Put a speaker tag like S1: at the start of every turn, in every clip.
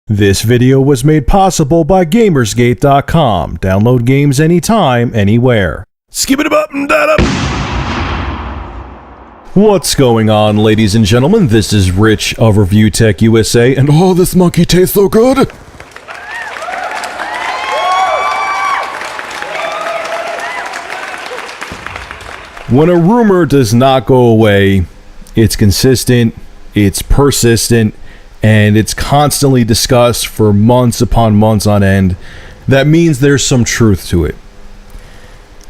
S1: This video was made possible by Gamersgate.com. Download games anytime, anywhere. Skip it up and that up. What's going on, ladies and gentlemen? This is Rich of Review Tech USA, and oh, this monkey tastes so good! When a rumor does not go away, it's consistent, it's persistent, and it's constantly discussed for months upon months on end. That means there's some truth to it.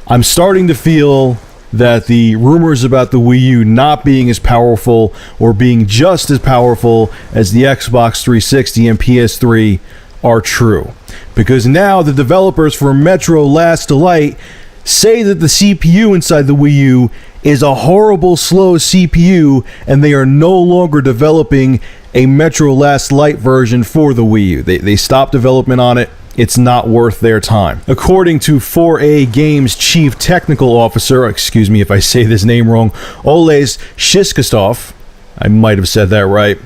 S1: I'm starting to feel that the rumors about the Wii U not being as powerful or being just as powerful as the Xbox 360 and PS3 are true. Because now the developers for Metro Last Light say that the CPU inside the Wii U is a horrible slow CPU, and they are no longer developing a Metro Last Light version for the Wii U. They stopped development on it. It's not worth their time. According to 4A Games Chief Technical Officer, excuse me if I say this name wrong, Oles Shishkastov, I might have said that right,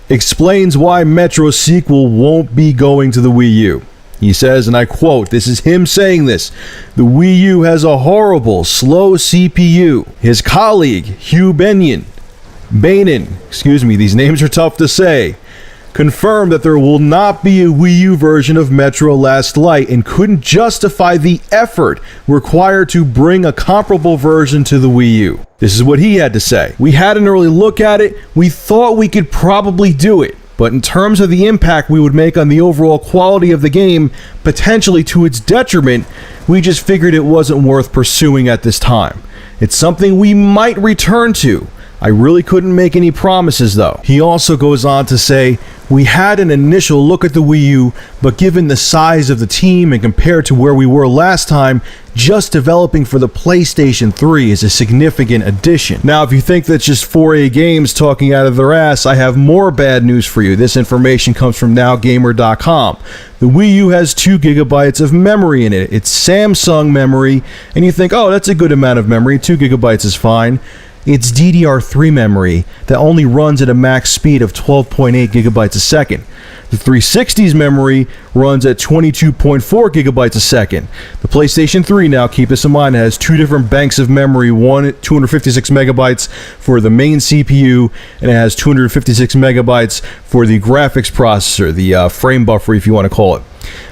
S1: explains why Metro's sequel won't be going to the Wii U. He says, and I quote, this is him saying this, "The Wii U has a horrible, slow CPU. His colleague, Hugh Bainin, these names are tough to say, confirmed that there will not be a Wii U version of Metro Last Light and couldn't justify the effort required to bring a comparable version to the Wii U." This is what he had to say. "We had an early look at it. We thought we could probably do it. But in terms of the impact we would make on the overall quality of the game, potentially to its detriment, we just figured it wasn't worth pursuing at this time. It's something we might return to. I really couldn't make any promises though." He also goes on to say, "We had an initial look at the Wii U, but given the size of the team and compared to where we were last time, just developing for the PlayStation 3 is a significant addition." Now, if you think that's just 4A Games talking out of their ass, I have more bad news for you. This information comes from NowGamer.com. The Wii U has 2 gigabytes of memory in it. It's Samsung memory, and you think, oh, that's a good amount of memory. 2 gigabytes is fine. It's DDR3 memory that only runs at a max speed of 12.8 gigabytes a second. The 360's memory runs at 22.4 gigabytes a second. The PlayStation 3, now keep this in mind, has 2 different banks of memory, one 256 megabytes for the main CPU, and it has 256 megabytes for the graphics processor, the frame buffer if you want to call it.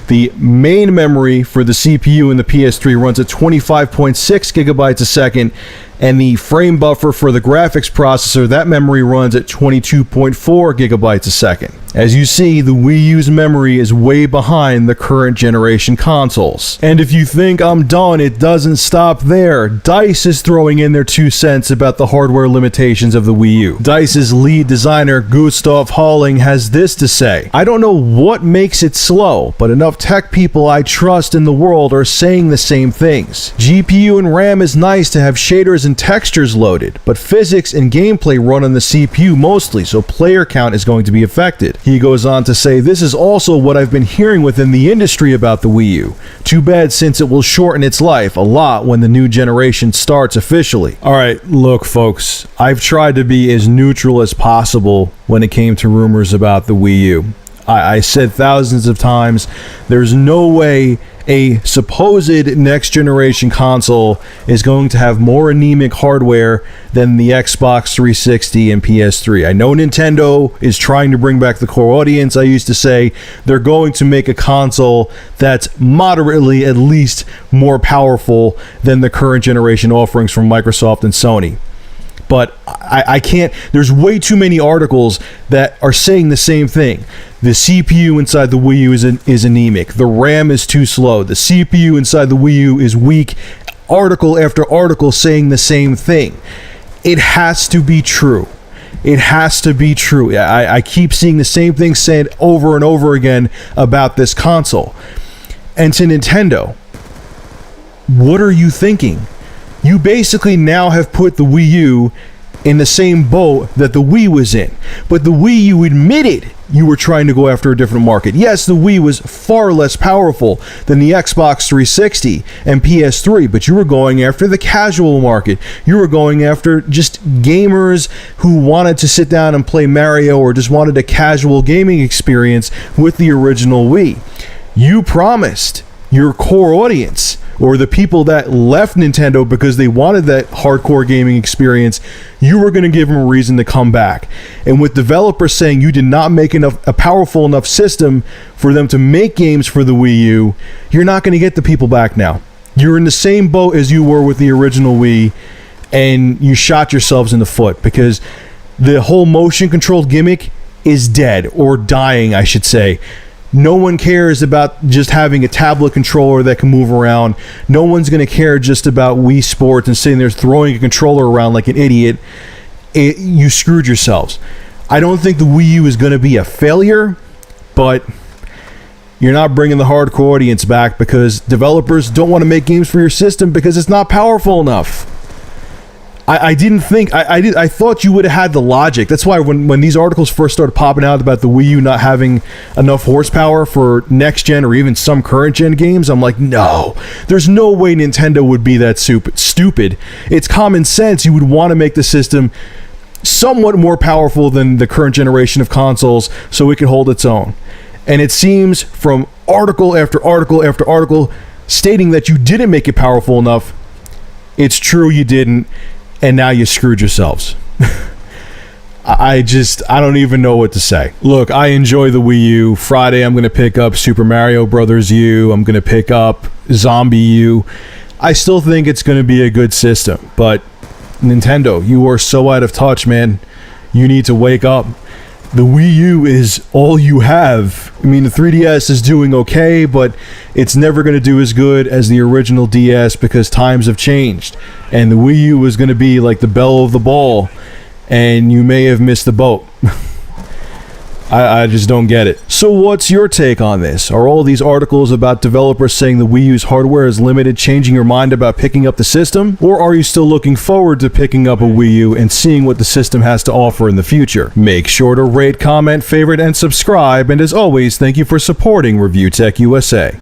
S1: The main memory for the CPU in the PS3 runs at 25.6 gigabytes a second, and the frame buffer for the graphics processor, that memory runs at 22.4 gigabytes a second. As you see, the Wii U's memory is way behind the current generation consoles. And if you think I'm done, it doesn't stop there. DICE is throwing in their 2 cents about the hardware limitations of the Wii U. DICE's lead designer, Gustav Holling, has this to say: "I don't know what makes it slow, but enough tech people I trust in the world are saying the same things. GPU and RAM is nice to have shaders and textures loaded, but physics and gameplay run on the CPU mostly, so player count is going to be affected." He goes on to say, "This is also what I've been hearing within the industry about the Wii U. Too bad, since it will shorten its life a lot when the new generation starts officially." Alright, look folks, I've tried to be as neutral as possible when it came to rumors about the Wii U. I said thousands of times, there's no way a supposed next generation console is going to have more anemic hardware than the Xbox 360 and PS3. I know Nintendo is trying to bring back the core audience. I used to say they're going to make a console that's moderately at least more powerful than the current generation offerings from Microsoft and Sony. But I can't, there's way too many articles that are saying the same thing. The CPU inside the Wii U is anemic. The RAM is too slow. The CPU inside the Wii U is weak. Article after article saying the same thing. It has to be true. It has to be true. I keep seeing the same thing said over and over again about this console. And to Nintendo, what are you thinking? You basically now have put the Wii U in the same boat that the Wii was in. But the Wii, you admitted you were trying to go after a different market. Yes, the Wii was far less powerful than the Xbox 360 and PS3, but you were going after the casual market. You were going after just gamers who wanted to sit down and play Mario or just wanted a casual gaming experience with the original Wii. You promised your core audience, or the people that left Nintendo because they wanted that hardcore gaming experience, you were going to give them a reason to come back. And with developers saying you did not make a powerful enough system for them to make games for the Wii U, you're not going to get the people back now. You're in the same boat as you were with the original Wii, and you shot yourselves in the foot, because the whole motion controlled gimmick is dead, or dying, I should say. No one cares about just having a tablet controller that can move around. No one's going to care just about Wii Sports and sitting there throwing a controller around like an idiot. You screwed yourselves. I don't think the Wii U is going to be a failure, but you're not bringing the hardcore audience back because developers don't want to make games for your system because it's not powerful enough. I didn't think I thought you would have had the logic. That's why when these articles first started popping out about the Wii U not having enough horsepower for next gen or even some current gen games, I'm like, no, there's no way Nintendo would be that stupid. It's common sense. You would want to make the system somewhat more powerful than the current generation of consoles so it could hold its own. And it seems from article after article after article stating that you didn't make it powerful enough. It's true you didn't. And now you screwed yourselves. I don't even know what to say. Look, I enjoy the Wii U. Friday, I'm going to pick up Super Mario Brothers U. I'm going to pick up Zombie U. I still think it's going to be a good system. But Nintendo, you are so out of touch, man. You need to wake up. The Wii U is all you have. I mean, the 3DS is doing okay, but it's never going to do as good as the original DS because times have changed. And the Wii U is going to be like the belle of the ball, and you may have missed the boat. I just don't get it. So what's your take on this? Are all these articles about developers saying the Wii U's hardware is limited changing your mind about picking up the system? Or are you still looking forward to picking up a Wii U and seeing what the system has to offer in the future? Make sure to rate, comment, favorite, and subscribe. And as always, thank you for supporting Review Tech USA.